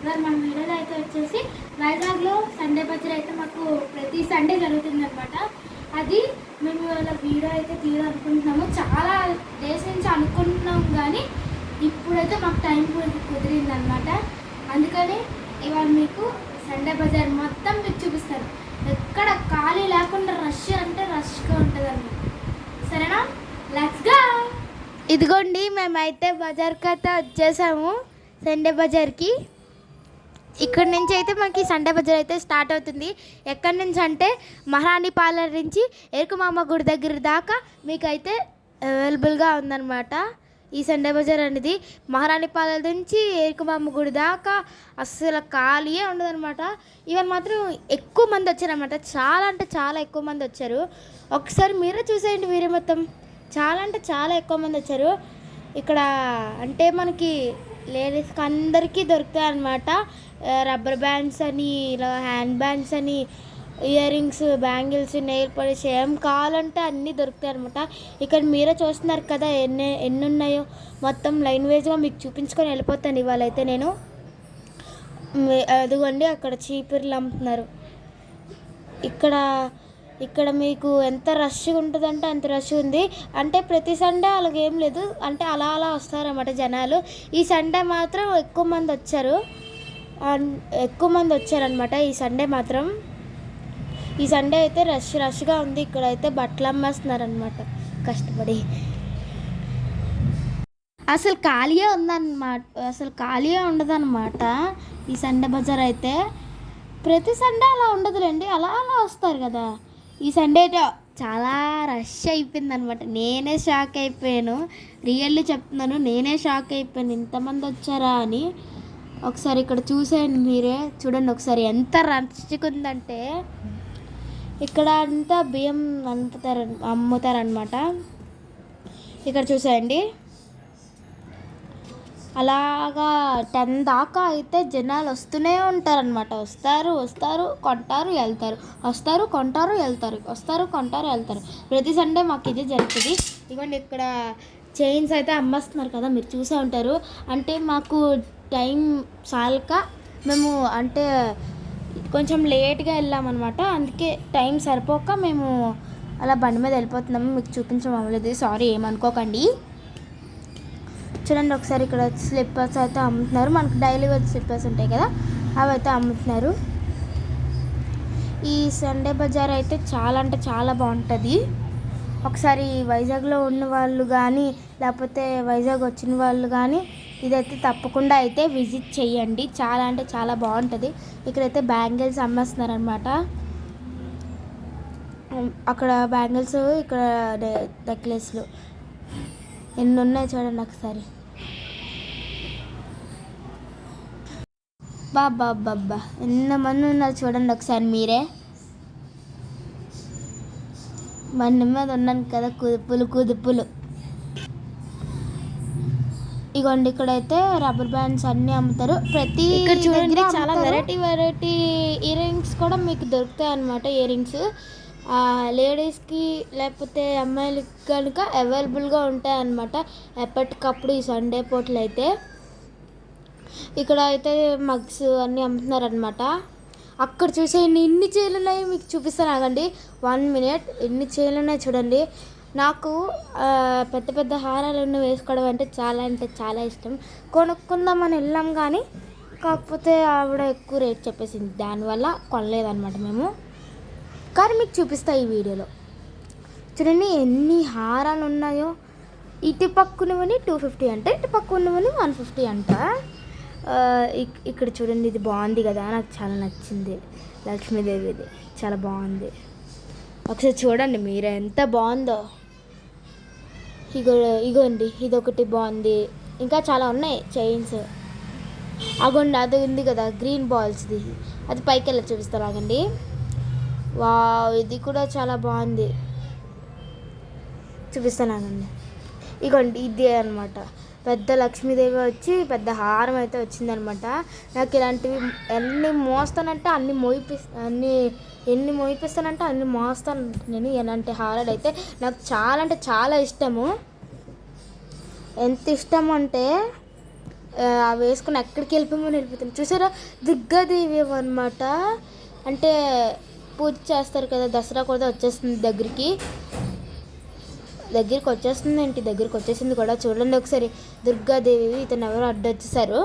ఇవాళ మన వీడియోలో అయితే వచ్చేసి వైజాగ్లో సండే బజార్ అయితే మాకు ప్రతి సండే జరుగుతుంది అనమాట. అది మేము ఇవాళ వీడియో అయితే తీయాలనుకుంటున్నాము. చాలా డేస్ నుంచి అనుకుంటున్నాం కానీ ఇప్పుడైతే మాకు టైం కుదిరింది అనమాట. అందుకని ఇవాళ మీకు సండే బజార్ మొత్తం మీకు చూపిస్తాను. ఎక్కడ ఖాళీ లేకుండా రష్ అంటే రష్గా ఉంటుంది అన్నమాట. సరేనా, లెట్స్ గో. ఇదిగోండి, మేమైతే బజార్కి అయితే వచ్చేసాము, సండే బజార్కి. ఇక్కడ నుంచి అయితే మనకి సండే బజార్ అయితే స్టార్ట్ అవుతుంది. ఎక్కడి నుంచి అంటే మహారాణి పార్లర్ నుంచి ఎరుకుమామ గుడి దగ్గర దాకా మీకైతే అవైలబుల్గా ఉందన్నమాట ఈ సండే బజార్ అనేది. మహారాణి పార్లర్ నుంచి ఎరుకుమామ గుడి దాకా అస్సలు ఖాళీయే ఉండదన్నమాట. ఇవన్నీ మాత్రం ఎక్కువ మంది వచ్చారనమాట. చాలా అంటే చాలా ఎక్కువ మంది వచ్చారు. ఒకసారి మీరే చూసేయండి వీడియో మొత్తం. చాలా అంటే చాలా ఎక్కువ మంది వచ్చారు. ఇక్కడ అంటే మనకి లేడీస్కి అందరికీ దొరుకుతాయి అన్నమాట. రబ్బర్ బ్యాండ్స్ అని, ఇలా హ్యాండ్ బ్యాండ్స్ అని, ear rings, bangles, nail polish ఏం కావాలంటే అన్నీ దొరుకుతాయి అనమాట. ఇక్కడ మీరే చూస్తున్నారు కదా ఎన్ని ఉన్నాయో. మొత్తం లైన్ వైజ్గా మీకు చూపించుకొని వెళ్ళిపోతాను ఇవాళ అయితే నేను. అదిగోండి అక్కడ చీపుర్లు అమ్ముతున్నారు. ఇక్కడ మీకు ఎంత రష్గా ఉంటుందంటే అంత రష్ ఉంది. అంటే ప్రతి సండే అలాగేం లేదు, అంటే అలా అలా వస్తారన్నమాట జనాలు. ఈ సండే మాత్రం ఎక్కువ మంది వచ్చారనమాట. ఈ సండే మాత్రం ఈ సండే అయితే రష్గా ఉంది. ఇక్కడైతే బట్టలు అమ్మేస్తున్నారనమాట కష్టపడి. అసలు ఖాళీయే ఉండదన్నమాట ఈ సండే బజార్ అయితే. ప్రతి సండే అలా ఉండదులేండి, అలా అలా వస్తారు కదా. ఈ సండే చాలా రష్ అయిపోయింది అనమాట. నేనే షాక్ అయిపోయాను, రియల్లీ చెప్తున్నాను. నేనే షాక్ అయిపోయాను ఇంతమంది వచ్చారా అని. ఒకసారి ఇక్కడ చూసేయండి, మీరే చూడండి ఒకసారి ఎంత రష్గా ఉందంటే. ఇక్కడ అంతా బియ్యం అమ్ముతారనమాట. ఇక్కడ చూసేయండి, అలాగా 10 దాకా అయితే జనాలు వస్తూనే ఉంటారనమాట. వస్తారు కొంటారు వెళ్తారు, వస్తారు కొంటారు వెళ్తారు. ప్రతి సండే మాకు ఇది జరుగుతుంది. ఇదిగోండి ఇక్కడ చైన్స్ అయితే అమ్మేస్తున్నారు కదా, మీరు చూసే ఉంటారు. అంటే మాకు టైం చాలక మేము అంటే కొంచెం లేట్గా వెళ్ళామన్నమాట. అందుకే టైం సరిపోక మేము అలా బండి మీద వెళ్ళిపోతున్నాము. మీకు చూపించమవ్వలేదు, సారీ, ఏమనుకోకండి. చూడండి ఒకసారి ఇక్కడ స్లిప్పర్స్ అయితే అమ్ముతున్నారు. మనకు డైలీ వేర్ స్లిప్పర్స్ ఉంటాయి కదా, అవి అయితే అమ్ముతున్నారు. ఈ సండే బజార్ అయితే చాలా అంటే చాలా బాగుంటుంది. ఒకసారి వైజాగ్లో ఉన్న వాళ్ళు కానీ లేకపోతే వైజాగ్ వచ్చిన వాళ్ళు కానీ ఇదైతే తప్పకుండా అయితే విజిట్ చేయండి. చాలా అంటే చాలా బాగుంటుంది. ఇక్కడైతే బ్యాంగిల్స్ అమ్మేస్తున్నారనమాట. అక్కడ బ్యాంగిల్స్, ఇక్కడ నెక్లెస్లు ఎన్ని ఉన్నాయి చూడండి ఒకసారి. బాబ్బా ఎంతమంది ఉన్నారు చూడండి ఒకసారి మీరే. బండి మీద ఉన్నాను కదా, కుదుపులు. ఇగోండి ఇక్కడైతే రబ్బర్ బ్యాండ్స్ అన్నీ అమ్ముతారు. ప్రతి చూడండి చాలా వెరైటీ ఇయర్ రింగ్స్ కూడా మీకు దొరుకుతాయి అన్నమాట. ఇయర్ రింగ్స్ లేడీస్కి లేకపోతే అమ్మాయిలకి కనుక అవైలబుల్గా ఉంటాయి అన్నమాట ఎప్పటికప్పుడు ఈ సండే పూటలు అయితే. ఇక్కడ అయితే మగ్స్ అన్నీ అమ్ముతున్నారనమాట. అక్కడ చూసేయండి ఎన్ని చైన్లు ఉన్నాయి, మీకు చూపిస్తాను ఆగండి 1 minute. ఎన్ని చైన్లు ఉన్నాయి చూడండి. నాకు పెద్ద పెద్ద హారాలను వేసుకోవడం అంటే చాలా ఇష్టం. కొనుక్కుందామని వెళ్ళాం కానీ కాకపోతే ఆవిడ ఎక్కువ రేట్ చెప్పేసింది, దానివల్ల కొనలేదన్నమాట మేము. కానీ మీకు చూపిస్తా ఈ వీడియోలో. చూడండి ఎన్ని హారాలు ఉన్నాయో. ఇటు పక్కున్నవని 250 అంట, ఇటు పక్క ఉన్నవని 150 అంట. ఇక్కడ చూడండి, ఇది బాగుంది కదా, నాకు చాలా నచ్చింది. లక్ష్మీదేవిది చాలా బాగుంది. ఒకసారి చూడండి మీరే ఎంత బాగుందో. ఇగోండి ఇదొకటి బాగుంది. ఇంకా చాలా ఉన్నాయి చైన్స్. అగోండి అది ఉంది కదా గ్రీన్ బాల్స్ది, అది పైకి వెళ్ళి చూపిస్తారు ఆగండి. వావ్, ఇది కూడా చాలా బాగుంది, చూపిస్తాను ఆగండి. ఇగోండి ఇదే అనమాట పెద్ద లక్ష్మీదేవి వచ్చి పెద్ద హారం అయితే వచ్చిందనమాట. నాకు ఇలాంటివి ఎన్ని మోస్తానంటే అన్ని మోయిపిస్తానంటే అన్ని మోస్తాను నేను. ఇలాంటి హారాలు అయితే నాకు చాలా అంటే చాలా ఇష్టము. ఎంత ఇష్టం అంటే అవి వేసుకుని ఎక్కడికి వెళ్ళిపోతాం. చూసారా, దుర్గాదేవి అనమాట. అంటే పూజ చేస్తారు కదా, దసరా కూడా వచ్చేస్తుంది దగ్గరికి వచ్చేస్తుంది ఏంటి, దగ్గరికి వచ్చేసింది కూడా. చూడండి ఒకసారి దుర్గాదేవి. ఇతను ఎవరు అడ్డొచ్చేసారు.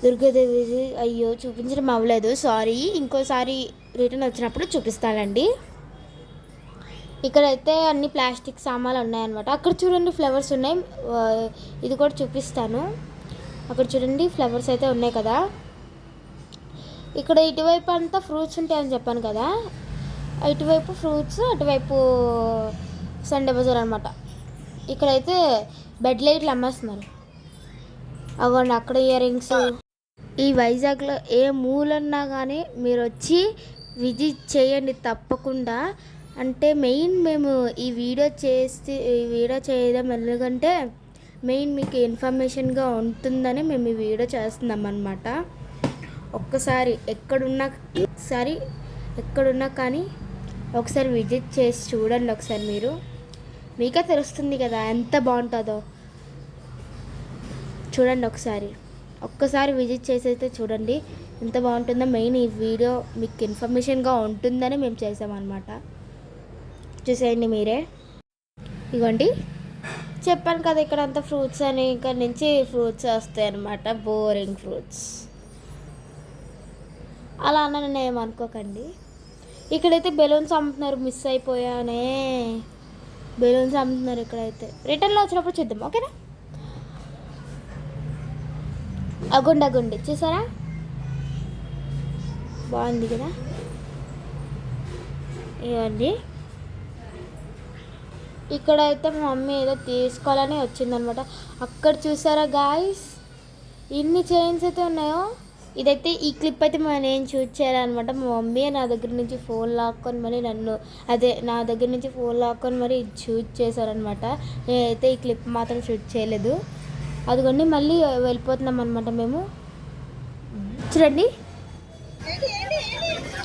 దుర్గాదేవి అయ్యో చూపించడం అవ్వలేదు, సారీ. ఇంకోసారి రిటర్న్ వచ్చినప్పుడు చూపిస్తానండి. ఇక్కడైతే అన్ని ప్లాస్టిక్ సామాన్లు ఉన్నాయన్నమాట. అక్కడ చూడండి ఫ్లవర్స్ ఉన్నాయి, ఇది కూడా చూపిస్తాను. అక్కడ చూడండి ఫ్లవర్స్ అయితే ఉన్నాయి కదా. ఇక్కడ ఇటువైపు అంతా ఫ్రూట్స్ ఉంటాయని చెప్పాను కదా, ఇటువైపు ఫ్రూట్స్, అటువైపు సండే బజార్ అనమాట. ఇక్కడైతే బెడ్ లైట్లు అమ్మేస్తున్నారు. అవ్వండి అక్కడ ఇయర్ రింగ్స్. ఈ వైజాగ్లో ఏ మూలన్నా కానీ మీరు వచ్చి విజిట్ చేయండి తప్పకుండా. అంటే మెయిన్ మేము ఈ వీడియో చేయడం ఎందుకంటే మెయిన్ మీకు ఇన్ఫర్మేషన్గా ఉంటుందని మేము ఈ వీడియో చేస్తున్నాం అన్నమాట. ఒక్కసారి ఎక్కడున్నా కానీ ఒకసారి విజిట్ చేసి చూడండి. ఒకసారి మీకే తెలుస్తుంది కదా ఎంత బాగుంటుందో. చూడండి ఒక్కసారి విజిట్ చేసి అయితే చూడండి ఎంత బాగుంటుందో. మెయిన్ ఈ వీడియో మీకు ఇన్ఫర్మేషన్గా ఉంటుందని మేము చేసామన్నమాట. చూసేయండి మీరే. ఇగోండి చెప్పాను కదా ఇక్కడ అంతా ఫ్రూట్స్ అని, ఇక్కడ నుంచి ఫ్రూట్స్ వస్తాయి అన్నమాట, బోరింగ్ ఫ్రూట్స్. అలా అన్న నేను ఏమనుకోకండి. ఇక్కడైతే బెలూన్స్ అమ్ముతున్నారు, మిస్ అయిపోయానే. బెలూన్స్ అమ్ముతున్నారు ఇక్కడైతే. రిటర్న్లో వచ్చినప్పుడు చూద్దాం, ఓకేనా. అగుండి చూసారా, బాగుంది కదా. ఇవ్వండి. ఇక్కడైతే మా మమ్మీ ఏదో తీసుకోవాలని వచ్చిందనమాట. అక్కడ చూసారా గాయ్స్, ఇన్ని చైన్స్ అయితే ఉన్నాయో. ఇదైతే ఈ క్లిప్ అయితే నేను షూట్ చేయాలన్నమాట. మా మమ్మీ నా దగ్గర నుంచి ఫోన్ లాక్కొని మరి నా దగ్గర నుంచి ఫోన్ లాక్కొని మరి షూట్ చేశారనమాట. నేనైతే ఈ క్లిప్ మాత్రం షూట్ చేయలేదు. అదిగోండి మళ్ళీ వెళ్ళిపోతున్నాం అనమాట మేము. చూడండి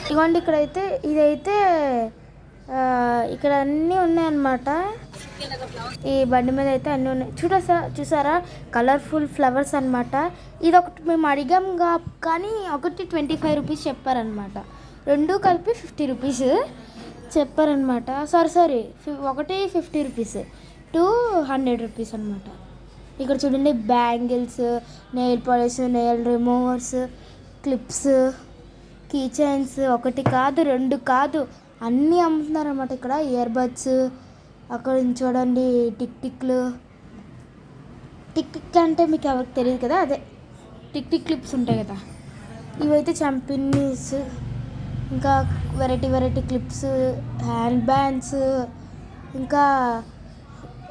ఇదిగోండి ఇదైతే ఇక్కడ అన్నీ ఉన్నాయన్నమాట. ఈ బండి మీద అయితే అన్నీ ఉన్నాయి. చూసారా కలర్ఫుల్ ఫ్లవర్స్ అనమాట. ఇది ఒకటి మేము అడిగాం కానీ ఒకటి 25 రూపీస్ చెప్పారనమాట. రెండు కలిపి 50 రూపీస్ చెప్పారనమాట. సారీ ఒకటి 50 రూపీస్, 200 రూపీస్ అనమాట. ఇక్కడ చూడండి bangles, nail polish, nail removers, clips, key chains, ఒకటి కాదు రెండు కాదు అన్నీ అమ్ముతున్నారన్నమాట ఇక్కడ. ఇయర్ బడ్స్, అక్కడ చూడండి టిక్ అంటే మీకు ఎవరికి తెలియదు కదా, అదే టిక్ క్లిప్స్ ఉంటాయి కదా. ఇవైతే చంపిన్నీస్, ఇంకా వెరైటీ క్లిప్స్, హ్యాండ్ బ్యాండ్స్, ఇంకా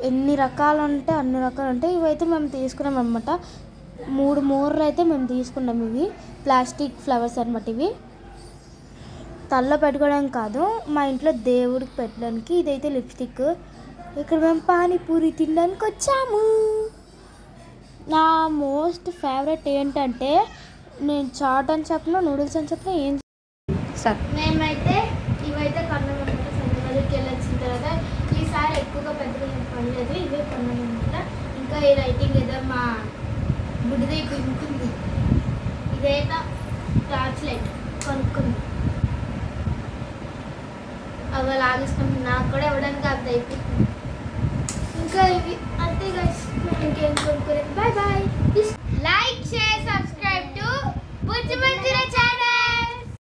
ఎన్ని రకాలు ఉంటే అన్ని రకాలు ఉంటాయి. ఇవైతే మేము తీసుకున్నాం అనమాట. 3 మూరలు అయితే మేము తీసుకున్నాం. ఇవి ప్లాస్టిక్ ఫ్లవర్స్ అనమాట. ఇవి తలలో పెట్టుకోవడానికి కాదు, మా ఇంట్లో దేవుడికి పెట్టడానికి. ఇదైతే లిప్స్టిక్. ఇక్కడ మేము పానీపూరి తినడానికి వచ్చాము. నా మోస్ట్ ఫేవరెట్ ఏంటంటే నేను చాట్ అని చెప్పిన, నూడిల్స్ అని చెప్పిన ఏం సార్ మేమైతే ఇవైతే కొన్నామన్నమాట. సంగతికి వెళ్ళొచ్చిన తర్వాత ఈసారి ఎక్కువగా పెద్దగా ఏం పడలేదు, ఇవే కొన్నామన్నమాట. ఇంకా ఈ రైటింగ్ ఏదో మా బుడ్డిది కొనుక్కుంది. ఇదైతే టార్చ్ లైట్ కొనుక్కుంది. అవి లాగేసుకుంటుంది. నాకు కూడా ఇవ్వడానికి అంత అయిపోయింది.